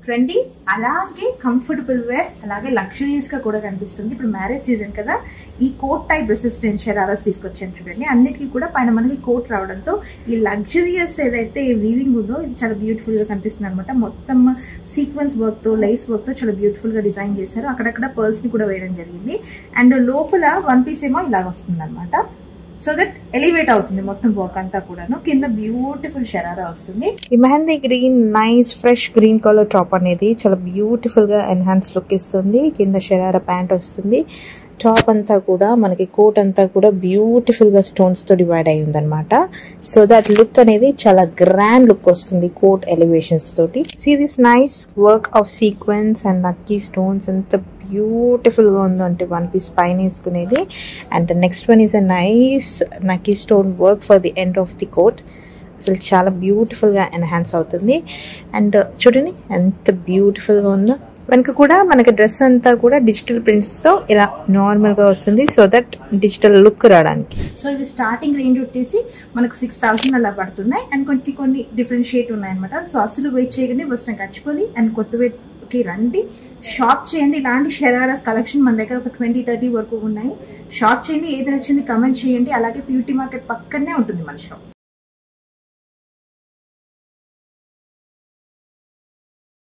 Trendy, అలాగే comfortable wear, అలాగే luxuries గా కూడా కనిపిస్తుంది. ఇప్పుడు మ్యారేజ్ సీజన్ కదా, ఈ కోట్ టైప్ డ్రెస్సెస్ నేను షరారాస్ తీసుకొచ్చాను చూడండి. అన్నిటికీ కూడా పైన మనకి కోట్ రావడంతో ఈ లగ్జరియస్ ఏదైతే వీవింగ్ ఉందో ఇది చాలా బ్యూటిఫుల్ గా కనిపిస్తుంది అనమాట. మొత్తం సీక్వెన్స్ వర్క్ తో, లైస్ వర్క్ తో చాలా బ్యూటిఫుల్ గా డిజైన్ చేశారు. అక్కడక్కడ పర్ల్స్ ని కూడా వేయడం జరిగింది. అండ్ లోపల వన్ పీస్ ఏమో ఇలాగ వస్తుంది అనమాట. సో దట్ ఎలివేట్ అవుతుంది మొత్తం వర్క్ అంతా కూడాను. కింద బ్యూటిఫుల్ షరారా వస్తుంది. ఈ mehndi green nice fresh green colour top అనేది చాలా బ్యూటిఫుల్ గా ఎన్హాన్స్ లుక్ ఇస్తుంది. కింద షరారా ప్యాంట్ వస్తుంది. టాప్ అంతా కూడా మనకి కోట్ అంతా కూడా బ్యూటిఫుల్ గా స్టోన్స్ తో డివైడ్ అయి ఉందన్నమాట. సో దట్ లుక్ అనేది చాలా గ్రాండ్ లుక్ వస్తుంది కోట్ ఎలివేషన్స్ తోటి. See this nice work of sequins and lucky stones ఎంత బ్యూటిఫుల్ గా ఉందో అంటే వన్ పీస్ పైన వేసుకునేది. And next one is a nice nakki stone work for the end of the coat. అసలు చాలా బ్యూటిఫుల్ గా ఎన్హాన్స్ అవుతుంది. అండ్ చూడండి ఎంత బ్యూటిఫుల్ గా ఉందో. వెనక కూడా మనకి డ్రెస్ అంతా కూడా డిజిటల్ ప్రింట్స్ తో ఇలా నార్మల్ గా వస్తుంది. సో దట్ డిజిటల్ లుక్ రావడానికి. సో ఇవి స్టార్టింగ్ రేంజ్ వచ్చేసి మనకు 6000 అలా పడుతున్నాయి. అండ్ కొన్ని డిఫరెన్షియేట్ ఉన్నాయి అనమాట. సో అసలు వెయిట్ చేయకండి, ఫస్ట్ నాకు గచ్చిపోలి అండ్ కొత్తవేట్కి రండి, షాప్ చేయండి. ఇలాంటి షరారాస్ కలెక్షన్ మన దగ్గర ఒక 20-30 వరకు ఉన్నాయి. షాప్ చేయండి, ఏది నచ్చింది కమెంట్ చేయండి. అలాగే ప్యూటీ మార్కెట్ పక్కనే ఉంటుంది మన షాప్.